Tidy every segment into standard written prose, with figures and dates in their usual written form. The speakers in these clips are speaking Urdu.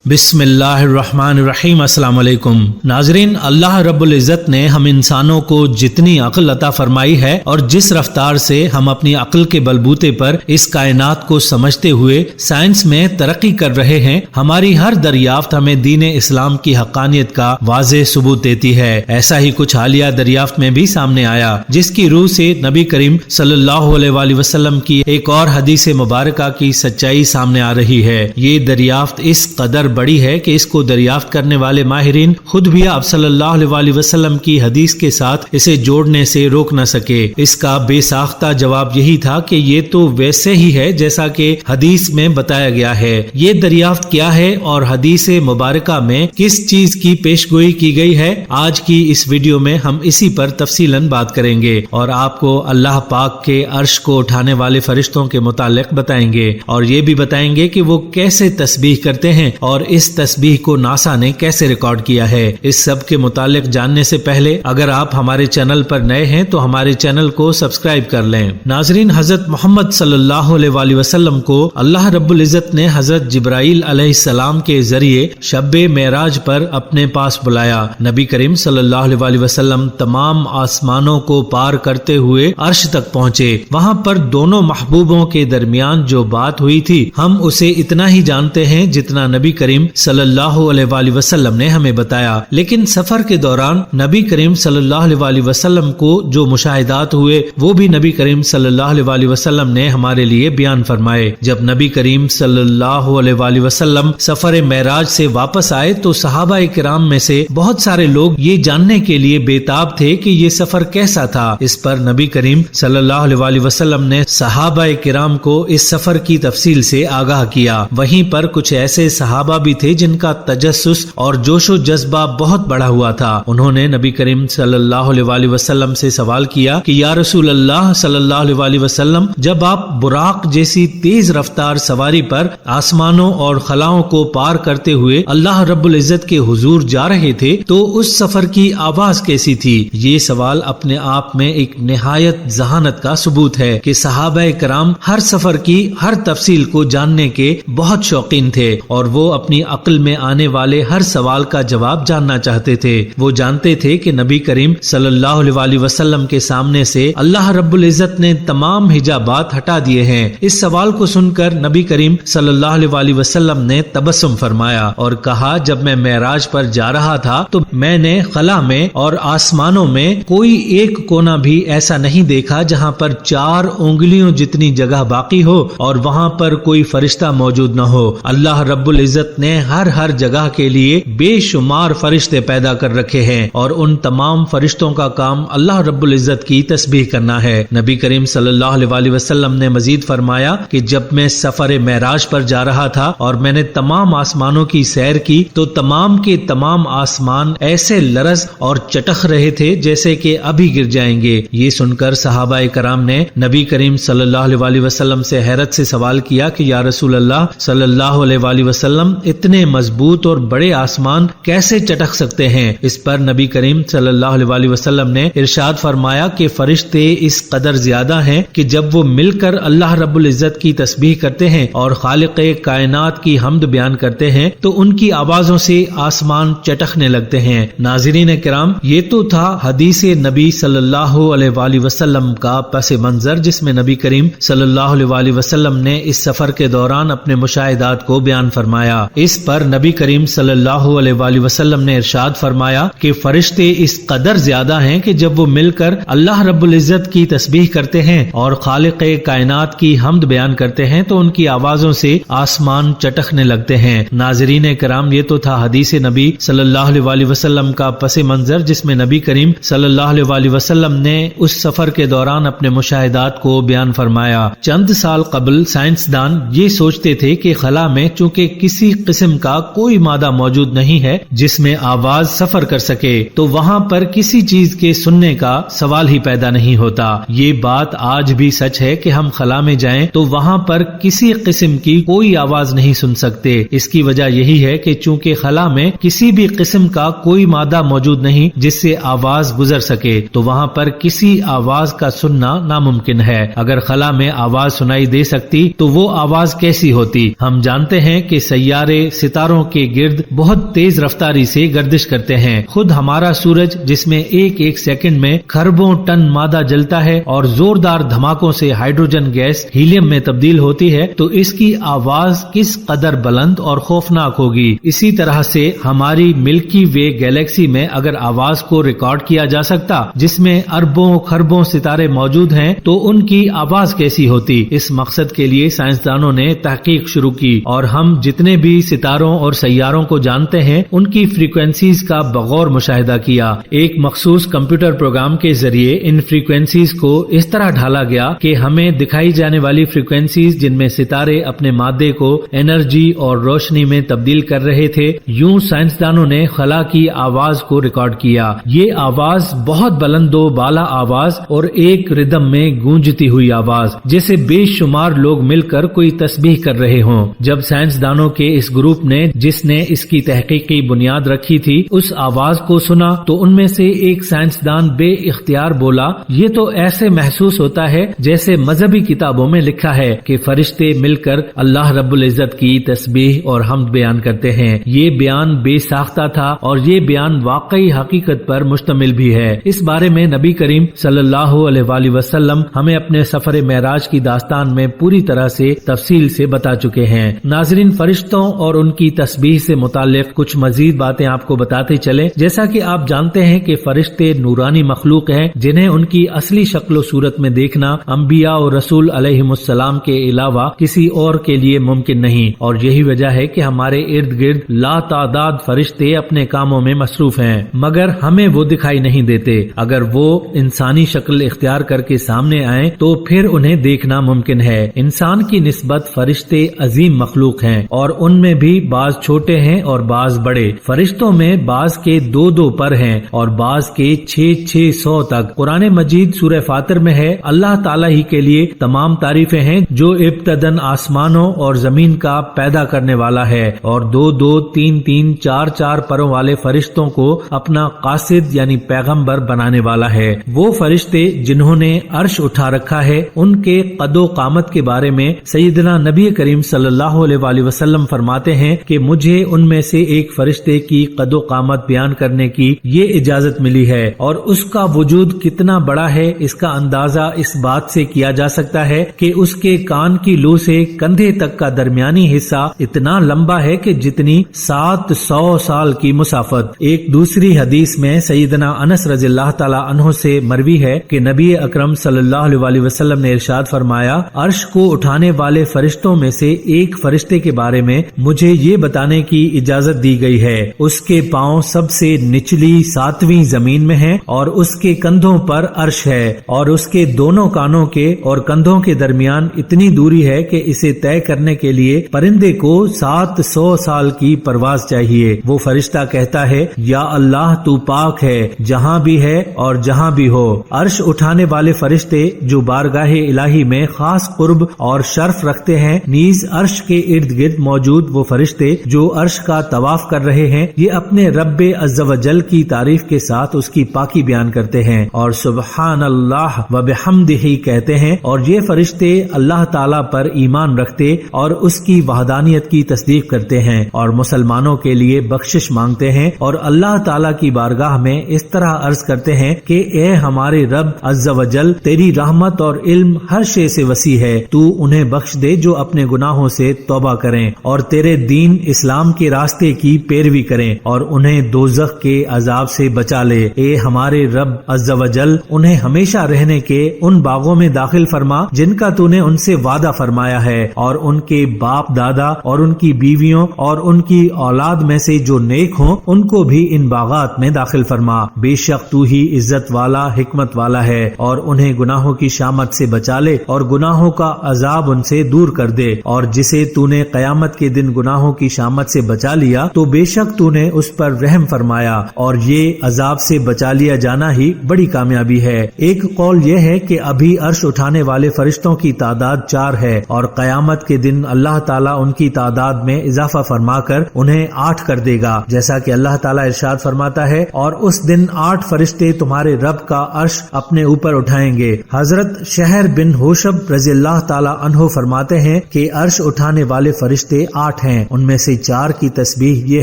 بسم اللہ الرحمن الرحیم۔ السلام علیکم ناظرین، اللہ رب العزت نے ہم انسانوں کو جتنی عقل عطا فرمائی ہے اور جس رفتار سے ہم اپنی عقل کے بلبوتے پر اس کائنات کو سمجھتے ہوئے سائنس میں ترقی کر رہے ہیں، ہماری ہر دریافت ہمیں دین اسلام کی حقانیت کا واضح ثبوت دیتی ہے۔ ایسا ہی کچھ حالیہ دریافت میں بھی سامنے آیا، جس کی روح سے نبی کریم صلی اللہ علیہ وآلہ وسلم کی ایک اور حدیث مبارکہ کی سچائی سامنے آ رہی ہے۔ یہ دریافت اس قدر بڑی ہے کہ اس کو دریافت کرنے والے ماہرین خود بھی آپ صلی اللہ علیہ وآلہ وسلم کی حدیث کے ساتھ اسے جوڑنے سے روک نہ سکے۔ اس کا بے ساختہ جواب یہی تھا کہ یہ تو ویسے ہی ہے جیسا کہ حدیث میں بتایا گیا ہے۔ یہ دریافت کیا ہے اور حدیث مبارکہ میں کس چیز کی پیشگوئی کی گئی ہے، آج کی اس ویڈیو میں ہم اسی پر تفصیلاً بات کریں گے اور آپ کو اللہ پاک کے عرش کو اٹھانے والے فرشتوں کے متعلق بتائیں گے، اور یہ بھی بتائیں گے کہ وہ کیسے تسبیح کرتے ہیں اور اس تسبیح کو ناسا نے کیسے ریکارڈ کیا ہے۔ اس سب کے متعلق جاننے سے پہلے اگر آپ ہمارے چینل پر نئے ہیں تو ہمارے چینل کو سبسکرائب کر لیں۔ ناظرین، حضرت محمد صلی اللہ علیہ وآلہ وسلم کو اللہ رب العزت نے حضرت جبرائیل علیہ السلام کے ذریعے شب معراج پر اپنے پاس بلایا۔ نبی کریم صلی اللہ علیہ وآلہ وسلم تمام آسمانوں کو پار کرتے ہوئے عرش تک پہنچے۔ وہاں پر دونوں محبوبوں کے درمیان جو بات ہوئی تھی، ہم اسے اتنا ہی جانتے ہیں جتنا نبی کریم صلی اللہ علیہ وآلہ وسلم نے ہمیں بتایا، لیکن سفر کے دوران نبی کریم صلی اللہ علیہ وآلہ وسلم کو جو مشاہدات ہوئے وہ بھی نبی کریم صلی اللہ علیہ وآلہ وسلم نے ہمارے لیے بیان فرمائے۔ جب نبی کریم صلی اللہ علیہ وآلہ وسلم سفر معراج سے واپس آئے تو صحابہ کرام میں سے بہت سارے لوگ یہ جاننے کے لیے بےتاب تھے کہ یہ سفر کیسا تھا۔ اس پر نبی کریم صلی اللہ علیہ وآلہ وسلم نے صحابہ کرام کو اس سفر کی تفصیل سے آگاہ کیا۔ وہیں پر کچھ ایسے صحابہ بھی تھے جن کا تجسس اور جوش و جذبہ بہت بڑا ہوا تھا۔ انہوں نے نبی کریم صلی اللہ علیہ وآلہ وسلم سے سوال کیا کہ یا رسول اللہ صلی اللہ علیہ وآلہ وسلم، جب آپ براق جیسی تیز رفتار سواری پر آسمانوں اور خلاؤں کو پار کرتے ہوئے اللہ رب العزت کے حضور جا رہے تھے تو اس سفر کی آواز کیسی تھی؟ یہ سوال اپنے آپ میں ایک نہایت ذہانت کا ثبوت ہے کہ صحابہ کرام ہر سفر کی ہر تفصیل کو جاننے کے بہت شوقین تھے اور وہ اپنی عقل میں آنے والے ہر سوال کا جواب جاننا چاہتے تھے۔ وہ جانتے تھے کہ نبی کریم صلی اللہ علیہ وآلہ وسلم کے سامنے سے اللہ رب العزت نے تمام حجابات ہٹا دیے ہیں۔ اس سوال کو سن کر نبی کریم صلی اللہ علیہ وآلہ وسلم نے تبسم فرمایا اور کہا، جب میں معراج پر جا رہا تھا تو میں نے خلا میں اور آسمانوں میں کوئی ایک کونا بھی ایسا نہیں دیکھا جہاں پر 4 انگلیوں جتنی جگہ باقی ہو اور وہاں پر کوئی فرشتہ موجود نہ ہو۔ اللہ رب العزت نے ہر جگہ کے لیے بے شمار فرشتے پیدا کر رکھے ہیں اور ان تمام فرشتوں کا کام اللہ رب العزت کی تسبیح کرنا ہے۔ نبی کریم صلی اللہ علیہ وآلہ وسلم نے مزید فرمایا کہ جب میں سفر معراج پر جا رہا تھا اور میں نے تمام آسمانوں کی سیر کی تو تمام کے تمام آسمان ایسے لرز اور چٹخ رہے تھے جیسے کہ ابھی گر جائیں گے۔ یہ سن کر صحابہ کرام نے نبی کریم صلی اللہ علیہ وآلہ وسلم سے حیرت سے سوال کیا کہ یا رسول اللہ صلی اللہ علیہ وآلہ وسلم، اتنے مضبوط اور بڑے آسمان کیسے چٹک سکتے ہیں؟ اس پر نبی کریم صلی اللہ علیہ وآلہ وسلم نے ارشاد فرمایا کہ فرشتے اس قدر زیادہ ہیں کہ جب وہ مل کر اللہ رب العزت کی تسبیح کرتے ہیں اور خالق کائنات کی حمد بیان کرتے ہیں تو ان کی آوازوں سے آسمان چٹکنے لگتے ہیں۔ ناظرین کرام، یہ تو تھا حدیث نبی صلی اللہ علیہ وآلہ وسلم کا پس منظر، جس میں نبی کریم صلی اللہ علیہ وآلہ وسلم نے اس سفر کے دوران اپنے مشاہدات کو بیان فرمایا۔ اس پر نبی کریم صلی اللہ علیہ وآلہ وسلم نے ارشاد فرمایا کہ فرشتے اس قدر زیادہ ہیں کہ جب وہ مل کر اللہ رب العزت کی تسبیح کرتے ہیں اور خالق کائنات کی حمد بیان کرتے ہیں تو ان کی آوازوں سے آسمان چٹکنے لگتے ہیں۔ ناظرین کرام، یہ تو تھا حدیث نبی صلی اللہ علیہ وآلہ وسلم کا پس منظر، جس میں نبی کریم صلی اللہ علیہ وآلہ وسلم نے اس سفر کے دوران اپنے مشاہدات کو بیان فرمایا۔ چند سال قبل سائنسدان یہ سوچتے تھے کہ خلا میں چونکہ کسی قسم کا کوئی مادہ موجود نہیں ہے جس میں آواز سفر کر سکے تو وہاں پر کسی چیز کے سننے کا سوال ہی پیدا نہیں ہوتا۔ یہ بات آج بھی سچ ہے کہ ہم خلا میں جائیں تو وہاں پر کسی قسم کی کوئی آواز نہیں سن سکتے۔ اس کی وجہ یہی ہے کہ چونکہ خلا میں کسی بھی قسم کا کوئی مادہ موجود نہیں جس سے آواز گزر سکے تو وہاں پر کسی آواز کا سننا ناممکن ہے۔ اگر خلا میں آواز سنائی دے سکتی تو وہ آواز کیسی ہوتی؟ ہم جانتے ہیں کہ سیارے ستارے ستاروں کے گرد بہت تیز رفتاری سے گردش کرتے ہیں۔ خود ہمارا سورج جس میں ایک ایک سیکنڈ میں خربوں ٹن مادہ جلتا ہے اور زوردار دھماکوں سے ہائیڈروجن گیس ہیلیم میں تبدیل ہوتی ہے، تو اس کی آواز کس قدر بلند اور خوفناک ہوگی۔ اسی طرح سے ہماری ملکی وے گیلیکسی میں اگر آواز کو ریکارڈ کیا جا سکتا جس میں اربوں خربوں ستارے موجود ہیں تو ان کی آواز کیسی ہوتی۔ اس مقصد کے لیے سائنسدانوں نے تحقیق شروع کی اور ہم جتنے بھی ستاروں اور سیاروں کو جانتے ہیں ان کی فریکوینسیز کا بغور مشاہدہ کیا۔ ایک مخصوص کمپیوٹر پروگرام کے ذریعے ان فریکوینسیز کو اس طرح ڈھالا گیا کہ ہمیں دکھائی جانے والی فریکوینسیز جن میں ستارے اپنے مادے کو انرجی اور روشنی میں تبدیل کر رہے تھے، یوں سائنسدانوں نے خلا کی آواز کو ریکارڈ کیا۔ یہ آواز بہت بلند و بالا آواز اور ایک ردم میں گونجتی ہوئی آواز، جیسے بے شمار لوگ مل کر کوئی تسبیح کر رہے ہوں۔ جب سائنسدانوں کے اس گروپ نے جس نے اس کی تحقیقی بنیاد رکھی تھی اس آواز کو سنا تو ان میں سے ایک سائنسدان بے اختیار بولا، یہ تو ایسے محسوس ہوتا ہے جیسے مذہبی کتابوں میں لکھا ہے کہ فرشتے مل کر اللہ رب العزت کی تسبیح اور حمد بیان کرتے ہیں۔ یہ بیان بے ساختہ تھا اور یہ بیان واقعی حقیقت پر مشتمل بھی ہے۔ اس بارے میں نبی کریم صلی اللہ علیہ وآلہ وسلم ہمیں اپنے سفر معراج کی داستان میں پوری طرح سے تفصیل سے بتا چکے ہیں۔ ناظرین، فرشتوں اور ان کی تسبیح سے متعلق کچھ مزید باتیں آپ کو بتاتے چلیں۔ جیسا کہ آپ جانتے ہیں کہ فرشتے نورانی مخلوق ہیں جنہیں ان کی اصلی شکل و صورت میں دیکھنا انبیاء اور رسول علیہم السلام کے علاوہ کسی اور کے لیے ممکن نہیں، اور یہی وجہ ہے کہ ہمارے ارد گرد لا تعداد فرشتے اپنے کاموں میں مصروف ہیں، مگر ہمیں وہ دکھائی نہیں دیتے۔ اگر وہ انسانی شکل اختیار کر کے سامنے آئیں تو پھر انہیں دیکھنا ممکن ہے۔ انسان کی نسبت فرشتے عظیم مخلوق ہیں اور ان میں بھی بعض چھوٹے ہیں اور بعض بڑے۔ فرشتوں میں بعض کے 2 پر ہیں اور بعض کے 600 تک۔ قرآن مجید سورہ فاطر میں ہے، اللہ تعالیٰ ہی کے لیے تمام تعریفیں ہیں جو ابتداً آسمانوں اور زمین کا پیدا کرنے والا ہے اور 2 3 4 پروں والے فرشتوں کو اپنا قاصد یعنی پیغمبر بنانے والا ہے۔ وہ فرشتے جنہوں نے عرش اٹھا رکھا ہے ان کے قد و قامت کے بارے میں سیدنا نبی کریم صلی اللہ علیہ وآلہ وسلم فرماتے ہیں کہ مجھے ان میں سے ایک فرشتے کی قد و قامت بیان کرنے کی یہ اجازت ملی ہے، اور اس کا وجود کتنا بڑا ہے اس کا اندازہ اس بات سے کیا جا سکتا ہے کہ اس کے کان کی لو سے کندھے تک کا درمیانی حصہ اتنا لمبا ہے کہ جتنی 700 سال کی مسافت۔ ایک دوسری حدیث میں سیدنا انس رضی اللہ تعالی عنہ سے مروی ہے کہ نبی اکرم صلی اللہ علیہ وآلہ وسلم نے ارشاد فرمایا، عرش کو اٹھانے والے فرشتوں میں سے ایک فرشتے کے بارے میں مجھے یہ بتانے کی اجازت دی گئی ہے، اس کے پاؤں سب سے نچلی 7ویں زمین میں ہیں اور اس کے کندھوں پر عرش ہے، اور اس کے دونوں کانوں کے اور کندھوں کے درمیان اتنی دوری ہے کہ اسے طے کرنے کے لیے پرندے کو 700 سال کی پرواز چاہیے۔ وہ فرشتہ کہتا ہے، یا اللہ تو پاک ہے جہاں بھی ہے اور جہاں بھی ہو۔ عرش اٹھانے والے فرشتے جو بارگاہ الہی میں خاص قرب اور شرف رکھتے ہیں، نیز عرش کے ارد گرد موجود وہ فرشتے جو عرش کا طواف کر رہے ہیں، یہ اپنے رب عز و جل کی تعریف کے ساتھ اس کی پاکی بیان کرتے ہیں اور سبحان اللہ و بحمدہ کہتے ہیں، اور یہ فرشتے اللہ تعالیٰ پر ایمان رکھتے اور اس کی وحدانیت کی تصدیق کرتے ہیں اور مسلمانوں کے لیے بخشش مانگتے ہیں، اور اللہ تعالیٰ کی بارگاہ میں اس طرح عرض کرتے ہیں کہ اے ہمارے رب عز و جل، تیری رحمت اور علم ہر شے سے وسیع ہے، تو انہیں بخش دے جو اپنے گناہوں سے توبہ کریں اور تیرے دین اسلام کے راستے کی پیروی کریں اور انہیں دوزخ کے عذاب سے بچا لے۔ اے ہمارے رب عز و جل، انہیں ہمیشہ رہنے کے ان باغوں میں داخل فرما جن کا تو نے ان سے وعدہ فرمایا ہے، اور ان کے باپ دادا اور ان کی بیویوں اور ان کی اولاد میں سے جو نیک ہوں ان کو بھی ان باغات میں داخل فرما۔ بے شک تو ہی عزت والا حکمت والا ہے، اور انہیں گناہوں کی شامت سے بچا لے اور گناہوں کا عذاب ان سے دور کر دے، اور جسے تو نے قیامت کے دن گناہوں کی شامت سے بچا لیا تو بے شک تو نے اس پر رحم فرمایا، اور یہ عذاب سے بچا لیا جانا ہی بڑی کامیابی ہے۔ ایک قول یہ ہے کہ ابھی عرش اٹھانے والے فرشتوں کی تعداد 4 ہے، اور قیامت کے دن اللہ تعالیٰ ان کی تعداد میں اضافہ فرما کر انہیں 8 کر دے گا، جیسا کہ اللہ تعالیٰ ارشاد فرماتا ہے، اور اس دن 8 فرشتے تمہارے رب کا عرش اپنے اوپر اٹھائیں گے۔ حضرت شہر بن ہوشب رضی اللہ تعالیٰ عنہ فرماتے ہیں کہ عرش اٹھانے والے فرشتے 8 ہیں، ان میں سے 4 کی تسبیح یہ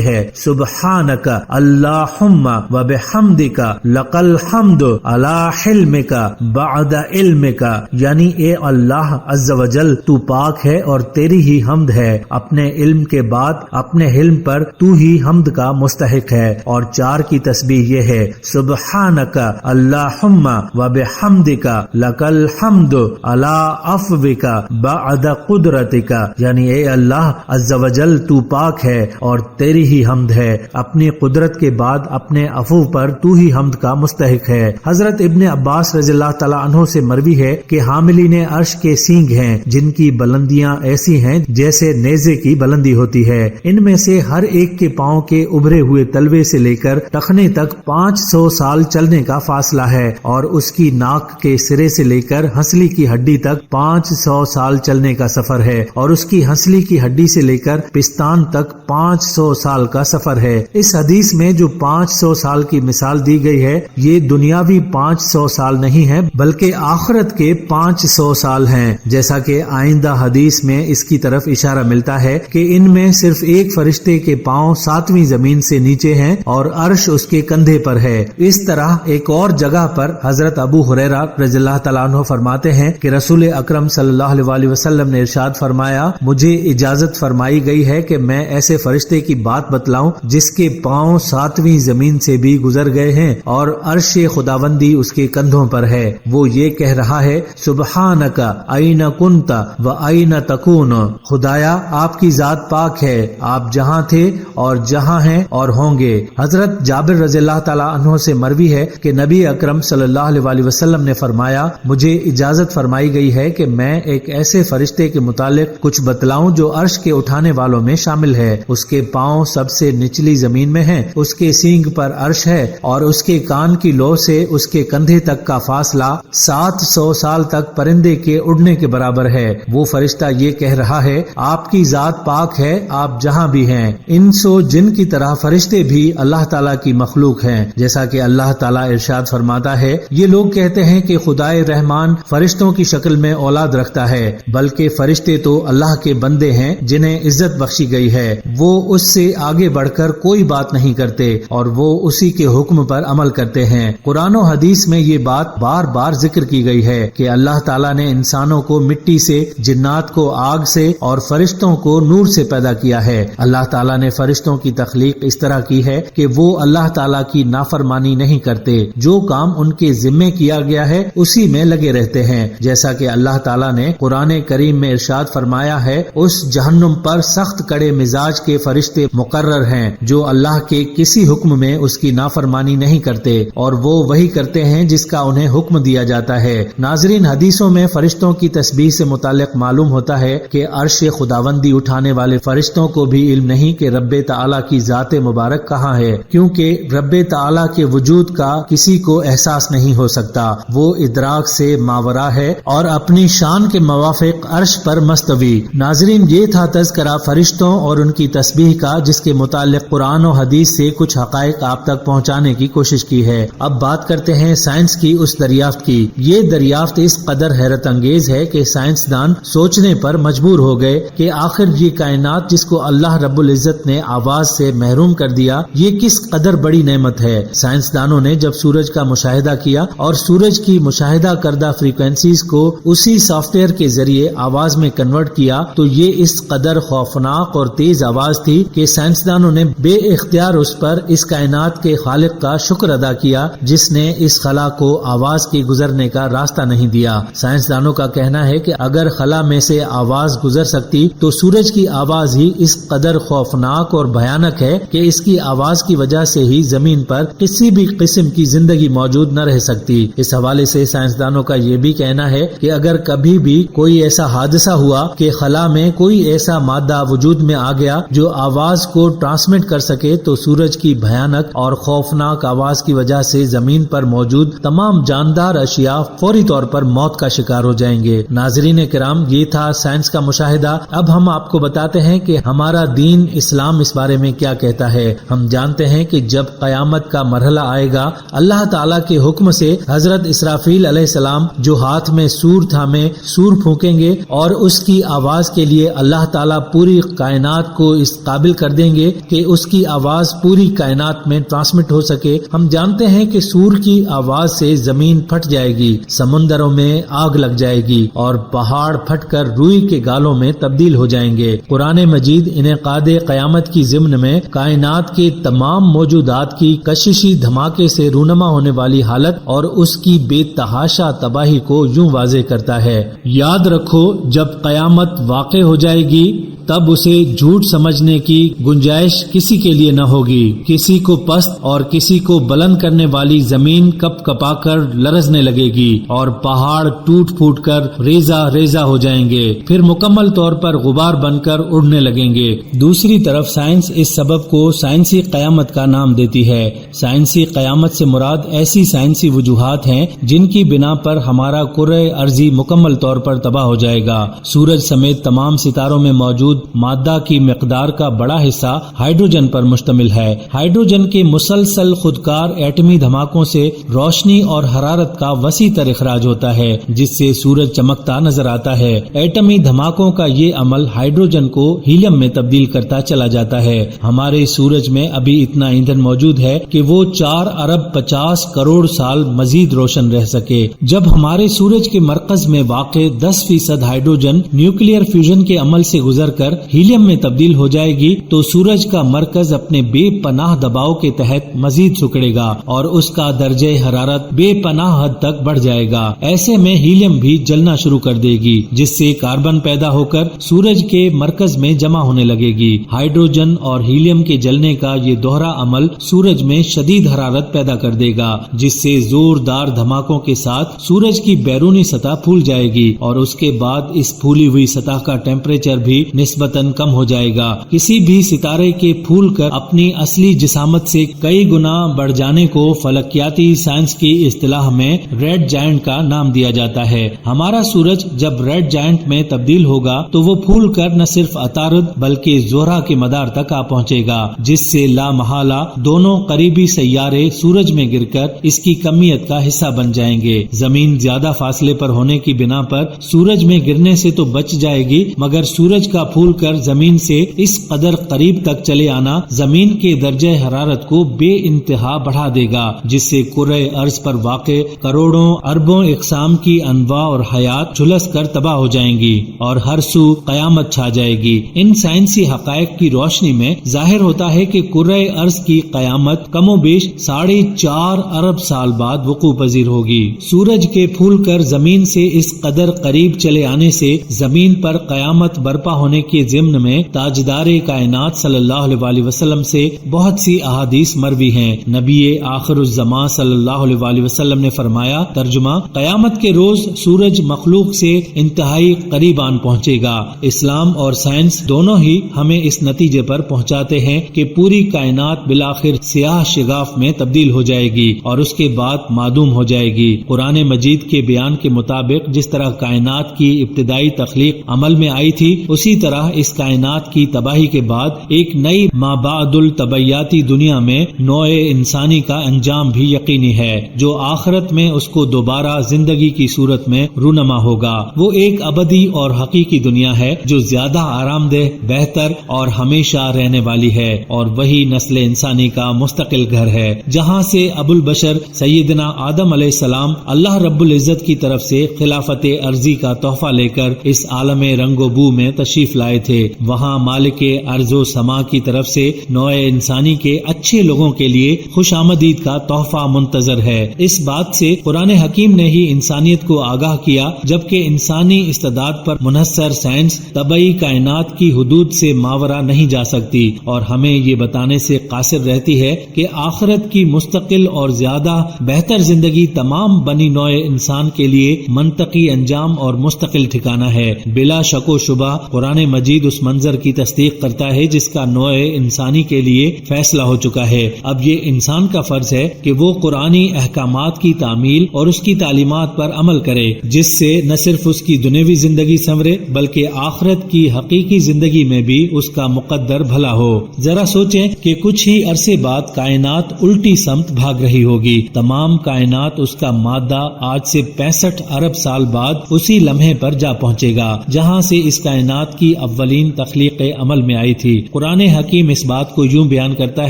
ہے: سبحانک اللہم و بحمدک لک الحمد علی حلمک بعد علمک، یعنی اے اللہ عز و جل تو پاک ہے اور تیری ہی حمد ہے، اپنے علم کے بعد اپنے حلم پر تو ہی حمد کا مستحق ہے۔ اور 4 کی تسبیح یہ ہے: سبحانک اللہم و بحمدک لک الحمد علی عفوک بعد قدرتک، یعنی اے اللہ عز و جل تو پاک ہے اور تیری ہی حمد ہے، اپنی قدرت کے بعد اپنے عفو پر تو ہی حمد کا مستحق ہے۔ حضرت ابن عباس رضی اللہ تعالیٰ عنہ سے مروی ہے کہ حاملین عرش کے سینگ ہیں جن کی بلندیاں ایسی ہیں جیسے نیزے کی بلندی ہوتی ہے، ان میں سے ہر ایک کے پاؤں کے ابھرے ہوئے تلوے سے لے کر ٹخنے تک 500 سال چلنے کا فاصلہ ہے، اور اس کی ناک کے سرے سے لے کر ہنسلی کی ہڈی تک 500 سال چلنے کا سفر ہے، اور اس کی ہنسلی کی ہڈی سے لے کر پستان تک 500 سال کا سفر ہے۔ اس حدیث میں جو 500 سال کی مثال دی گئی ہے یہ دنیاوی 500 سال نہیں ہے بلکہ آخرت کے 500 سال ہیں، جیسا کہ آئندہ حدیث میں اس کی طرف اشارہ ملتا ہے کہ ان میں صرف ایک فرشتے کے پاؤں 7ویں زمین سے نیچے ہیں اور عرش اس کے کندھے پر ہے۔ اس طرح ایک اور جگہ پر حضرت ابو ہریرہ رضی اللہ تعالیٰ عنہ فرماتے ہیں کہ رسول اکرم صلی اللہ علیہ وسلم نے ارشاد فرمایا: مجھے اجازت فرمائی گئی ہے کہ میں ایسے فرشتے کی بات بتلاؤں جس کے پاؤں 7ویں زمین سے بھی گزر گئے ہیں اور عرش خداوندی اس کے کندھوں پر ہے۔ وہ یہ کہہ رہا ہے: سبحانک این کنت و این تکون، خدایا آپ کی ذات پاک ہے، آپ جہاں تھے اور جہاں ہیں اور ہوں گے۔ حضرت جابر رضی اللہ تعالیٰ عنہ سے مروی ہے کہ نبی اکرم صلی اللہ علیہ وسلم نے فرمایا: مجھے اجازت فرمائی گئی ہے کہ میں ایک ایسے فرشتے کے متعلق کچھ بتلاؤں جو عرش کے اٹھانے والوں میں شامل ہے، اس کے پاؤں سب سے نچلی زمین میں ہیں، اس کے سینگ پر عرش ہے اور اس کے کان کی لو سے اس کے کندھے تک کا فاصلہ 700 سال تک پرندے کے اڑنے کے برابر ہے۔ وہ فرشتہ یہ کہہ رہا ہے: آپ کی ذات پاک ہے، آپ جہاں بھی ہیں۔ انس و جن کی طرح فرشتے بھی اللہ تعالیٰ کی مخلوق ہیں، جیسا کہ اللہ تعالیٰ ارشاد فرماتا ہے: یہ لوگ کہتے ہیں کہ خدائے رحمان فرشتوں کی شکل میں اولاد رکھتا ہے، بلکہ فرشتے تو اللہ کے بندے ہیں جنہیں عزت بخشی گئی ہے، وہ اس سے آگے بڑھ کر کوئی بات نہیں کرتے اور وہ اسی کے حکم پر عمل کرتے ہیں۔ قرآن و حدیث میں یہ بات بار بار ذکر کی گئی ہے کہ اللہ تعالیٰ نے انسانوں کو مٹی سے، جنات کو آگ سے اور فرشتوں کو نور سے پیدا کیا ہے۔ اللہ تعالیٰ نے فرشتوں کی تخلیق اس طرح کی ہے کہ وہ اللہ تعالیٰ کی نافرمانی نہیں کرتے، جو کام ان کے ذمے کیا گیا ہے اسی میں لگے رہتے ہیں، جیسا کہ اللہ تعالیٰ نے قرآن کریم میں ارشاد فرمایا ہے: اس جہنم پر سخت کڑے مزاج کے فرشتے مقرر ہیں جو اللہ کے کسی حکم میں اس کی نافرمانی نہیں کرتے اور وہ وہی کرتے ہیں جس کا انہیں حکم دیا جاتا ہے۔ ناظرین، حدیثوں میں فرشتوں کی تسبیح سے متعلق معلوم ہوتا ہے کہ عرش خداوندی اٹھانے والے فرشتوں کو بھی علم نہیں کہ رب تعالیٰ کی ذات مبارک کہاں ہے، کیونکہ رب تعالیٰ کے وجود کا کسی کو احساس نہیں ہو سکتا، وہ ادراک سے ماورا ہے اور اپنی شان کے موافق عرش پر مستوی۔ ناظرین، یہ تھا تذکرہ فرشتوں اور ان کی تسبیح کا، جس کے متعلق قرآن و حدیث سے کچھ حقائق آپ تک پہنچانے کی کوشش کی ہے۔ اب بات کرتے ہیں سائنس کی اس دریافت کی۔ یہ دریافت اس قدر حیرت انگیز ہے کہ سائنسدان سوچنے پر مجبور ہو گئے کہ آخر یہ کائنات جس کو اللہ رب العزت نے آواز سے محروم کر دیا، یہ کس قدر بڑی نعمت ہے۔ سائنسدانوں نے جب سورج کا مشاہدہ کیا اور سورج کی مشاہدہ کردہ فریکوینسیز کو اسی سافٹ ویئر کے ذریعے آواز میں کنورٹ کیا تو یہ اس قدر خوفناک اور تیز آواز تھی کہ سائنسدانوں نے بے اختیار اس پر اس کائنات کے خالق کا شکر ادا کیا جس نے اس خلا کو آواز کے گزرنے کا راستہ نہیں دیا۔ سائنسدانوں کا کہنا ہے کہ اگر خلا میں سے آواز گزر سکتی تو سورج کی آواز ہی اس قدر خوفناک اور بھیانک ہے کہ اس کی آواز کی وجہ سے ہی زمین پر کسی بھی قسم کی زندگی موجود نہ رہ سکتی۔ اس حوالے سے سائنسدانوں کا یہ بھی کہنا ہے کہ اگر کبھی بھی کوئی ایسا حادثہ ہوا کہ خلا میں کوئی ایسا مادہ وجود میں آ گیا جو آواز کو ٹرانسمٹ کر سکے تو سورج کی بھیانک اور خوفناک آواز کی وجہ سے زمین پر موجود تمام جاندار اشیاء فوری طور پر موت کا شکار ہو جائیں گے۔ ناظرین کرام، یہ تھا سائنس کا مشاہدہ۔ اب ہم آپ کو بتاتے ہیں کہ ہمارا دین اسلام اس بارے میں کیا کہتا ہے۔ ہم جانتے ہیں کہ جب قیامت کا مرحلہ آئے گا، اللہ تعالیٰ کے حکم سے حضرت اسرافیل علیہ السلام جو ہاتھ میں سور تھامے سور پھونکیں گے اور اس کی آواز کے لیے اللہ تعالیٰ پوری پوری کائنات کو اس قابل کر دیں گے کہ اس کی آواز پوری کائنات میں ٹرانسمٹ ہو سکے۔ ہم جانتے ہیں کہ سور کی آواز سے زمین پھٹ جائے گی، سمندروں میں آگ لگ جائے گی اور پہاڑ پھٹ کر روئی کے گالوں میں تبدیل ہو جائیں گے۔ قرآن مجید انعقاد قیامت کی ضمن میں کائنات کے تمام موجودات کی کششی دھماکے سے رونما ہونے والی حالت اور اس کی بے تحاشا تباہی کو یوں واضح کرتا ہے: یاد رکھو جب قیامت واقع ہو جائے گی تب اسے جھوٹ سمجھنے کی گنجائش کسی کے لیے نہ ہوگی۔ کسی کو پست اور کسی کو بلند کرنے والی زمین کپ کپا کر لرزنے لگے گی اور پہاڑ ٹوٹ پھوٹ کر ریزہ ریزہ ہو جائیں گے، پھر مکمل طور پر غبار بن کر اڑنے لگیں گے۔ دوسری طرف سائنس اس سبب کو سائنسی قیامت کا نام دیتی ہے۔ سائنسی قیامت سے مراد ایسی سائنسی وجوہات ہیں جن کی بنا پر ہمارا کرۂ ارضی مکمل طور پر تباہ ہو جائے گا۔ سورج سمیت تمام ستاروں میں موجود مادہ کی مقدار کا بڑا حصہ ہائیڈروجن پر مشتمل ہے۔ ہائیڈروجن کے مسلسل خودکار ایٹمی دھماکوں سے روشنی اور حرارت کا وسیع تر اخراج ہوتا ہے جس سے سورج چمکتا نظر آتا ہے۔ ایٹمی دھماکوں کا یہ عمل ہائیڈروجن کو ہیلیم میں تبدیل کرتا چلا جاتا ہے۔ ہمارے سورج میں ابھی اتنا ایندھن موجود ہے کہ وہ 4 ارب 50 کروڑ سال مزید روشن رہ سکے۔ جب ہمارے سورج کے مرکز میں واقع 10% ہائیڈروجن نیوکلیئر فیوژن کے عمل سے گزر کر ہیلیم میں تبدیل ہو جائے گی تو سورج کا مرکز اپنے بے پناہ دباؤ کے تحت مزید سکڑے گا اور اس کا درجہ حرارت بے پناہ حد تک بڑھ جائے گا۔ ایسے میں ہیلیم بھی جلنا شروع کر دے گی جس سے کاربن پیدا ہو کر سورج کے مرکز میں جمع ہونے لگے گی۔ ہائیڈروجن اور ہیلیم کے جلنے کا یہ دوہرا عمل سورج میں شدید حرارت پیدا کر دے گا جس سے زوردار دھماکوں کے ساتھ سورج کی بیرونی سطح پھول جائے گی اور اس کے بعد اس پھولی ہوئی سطح کا ٹیمپریچر بھی نسبتاً کم ہو جائے گا۔ کسی بھی ستارے کے پھول کر اپنی اصلی جسامت سے کئی گنا بڑھ جانے کو فلکیاتی سائنس کی اصطلاح میں ریڈ جائنٹ کا نام دیا جاتا ہے۔ ہمارا سورج جب ریڈ جائنٹ میں تبدیل ہوگا تو وہ پھول کر نہ صرف عطارد بلکہ زہرہ کے مدار تک آ پہنچے گا جس سے لا محالہ دونوں قریبی سیارے سورج میں گر کر اس کی کمیت کا حصہ بن جائیں گے۔ زمین زیادہ فاصلے پر ہونے کی بنا پر سورج میں گرنے سے تو بچ جائے گی مگر سورج کا پھول کر زمین سے اس قدر قریب تک چلے آنا زمین کے درجہ حرارت کو بے انتہا بڑھا دے گا جس سے کرۂ ارض پر واقع کروڑوں اربوں اقسام کی انواع اور حیات جھلس کر تباہ ہو جائیں گی اور ہر سو قیامت چھا جائے گی۔ ان سائنسی حقائق کی روشنی میں ظاہر ہوتا ہے کہ کرۂ ارض کی قیامت کم و بیش 4.5 ارب سال بعد وقوع پذیر ہوگی۔ سورج کے پھول کر زمین سے اس قدر قریب چلے آنے سے زمین پر قیامت برپا ہونے کے ضمن میں تاجدار کائنات صلی اللہ علیہ وسلم سے بہت سی احادیث مروی ہیں۔ نبی آخر الزمان صلی اللہ علیہ وسلم نے فرمایا، ترجمہ: قیامت کے روز سورج مخلوق سے انتہائی قریب آن پہنچے گا۔ اسلام اور سائنس دونوں ہی ہمیں اس نتیجے پر پہنچاتے ہیں کہ پوری کائنات بالآخر سیاہ شگاف میں تبدیل ہو جائے گی اور اس کے بعد معدوم ہو جائے گی۔ قرآن مجید کے بیان کے مطابق جس طرح کائنات کی ابتدائی تخلیق عمل میں آئی تھی اسی طرح اس کائنات کی تباہی کے بعد ایک نئی مابعد الطبیعیاتی دنیا میں نوع انسانی کا انجام بھی یقینی ہے جو آخرت میں اس کو دوبارہ زندگی کی صورت میں رونما ہوگا۔ وہ ایک ابدی اور حقیقی دنیا ہے جو زیادہ آرام دہ، بہتر اور ہمیشہ رہنے والی ہے اور وہی نسل انسانی کا مستقل گھر ہے جہاں سے ابو البشر سیدنا آدم علیہ السلام اللہ رب العزت کی طرف سے خلافت ارضی کا تحفہ لے کر اس عالم رنگ و بو میں تشریف لائے تھے۔ وہاں مالک ارض و سما کی طرف سے نوع انسانی کے اچھے لوگوں کے لیے خوش آمدید کا تحفہ منتظر ہے۔ اس بات سے قرآن حکیم نے ہی انسانیت کو آگاہ کیا جبکہ انسانی استعداد پر منحصر سائنس طبعی کائنات کی حدود سے ماورا نہیں جا سکتی اور ہمیں یہ بتانے سے قاصر رہتی ہے کہ آخرت کی مستقل اور زیادہ بہتر زندگی تمام بنی نوع انسان کے لیے منطقی انجام اور مستقل ٹھکانہ ہے۔ بلا شک و شبہ قرآن مجید اس منظر کی تصدیق کرتا ہے جس کا نوع انسانی کے لیے فیصلہ ہو چکا ہے۔ اب یہ انسان کا فرض ہے کہ وہ قرآنی احکامات کی تعمیل اور اس کی تعلیمات پر عمل کرے جس سے نہ صرف اس کی دنیوی زندگی سنورے بلکہ آخرت کی حقیقی زندگی میں بھی اس کا مقدر بھلا ہو۔ ذرا سوچیں کہ کچھ ہی عرصے بعد کائنات الٹی سمت بھاگ رہی ہوگی۔ تمام کائنات اس کا مادہ آج سے 65 ارب سال بعد اسی لمحے پر جا پہنچے گا جہاں سے اس کائنات کی اولین تخلیق عمل میں آئی تھی۔ قرآن حکیم اس بات کو یوں بیان کرتا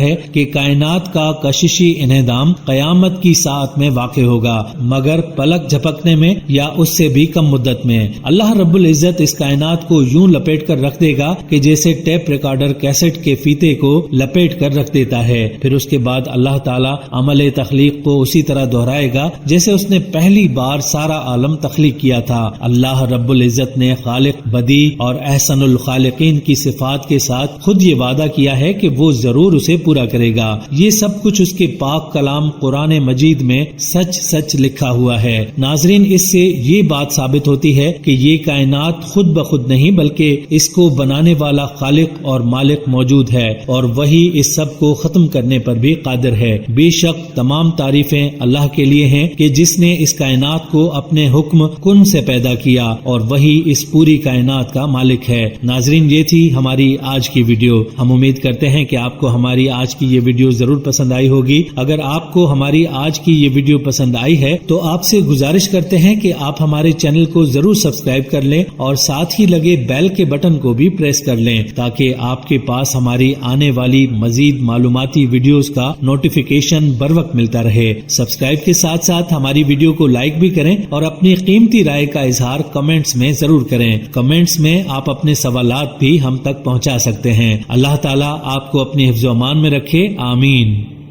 ہے کہ کائنات کا کششی انہدام قیامت کی ساعت میں واقع ہوگا، مگر پلک جھپکنے میں یا اس سے بھی کم مدت میں۔ اللہ رب العزت اس کائنات کو یوں لپیٹ کر رکھ دے گا کہ جیسے ٹیپ ریکارڈر کیسٹ کے فیتے کو لپیٹ کر رکھ دیتا ہے۔ پھر اس کے بعد اللہ تعالیٰ عمل تخلیق کو اسی طرح دہرائے گا جیسے اس نے پہلی بار سارا عالم تخلیق کیا تھا۔ اللہ رب العزت نے خالق، بدیع اور احسن الخالقین کی صفات کے ساتھ خود یہ وعدہ کیا ہے کہ وہ ضرور اسے پورا کرے گا۔ یہ سب کچھ اس کے پاک کلام قرآن مجید میں سچ سچ لکھا ہوا ہے۔ ناظرین، اس سے یہ بات ثابت ہوتی ہے کہ یہ کائنات خود بخود نہیں بلکہ اس کو بنانے والا خالق اور مالک موجود ہے، اور وہی اس سب کو ختم کرنے پر بھی قادر ہے۔ بے شک تمام تعریفیں اللہ کے لیے ہیں کہ جس نے اس کائنات کو اپنے حکم کن سے پیدا کیا، اور وہی اس پوری کائنات کا مالک ہے۔ ناظرین، یہ تھی ہماری آج کی ویڈیو۔ ہم امید کرتے ہیں کہ آپ کو ہماری آج کی یہ ویڈیو ضرور پسند آئی ہوگی۔ اگر آپ کو ہماری آج کی یہ ویڈیو پسند آئی ہے تو آپ سے گزارش کرتے ہیں کہ آپ ہمارے چینل کو ضرور سبسکرائب کر لیں اور ساتھ ہی لگے بیل کے بٹن کو بھی پریس کر لیں تاکہ آپ کے پاس ہماری آنے والی مزید معلوماتی ویڈیوز کا نوٹیفیکیشن بر وقت ملتا رہے۔ سبسکرائب کے ساتھ ساتھ ہماری ویڈیو کو لائک بھی کریں اور اپنی قیمتی رائے کا اظہار کمنٹس میں ضرور کریں۔ کمنٹس میں آپ اپنے سوالات بھی ہم تک پہنچا سکتے ہیں۔ اللہ تعالیٰ آپ کو اپنی حفظ و امان میں رکھے، آمین۔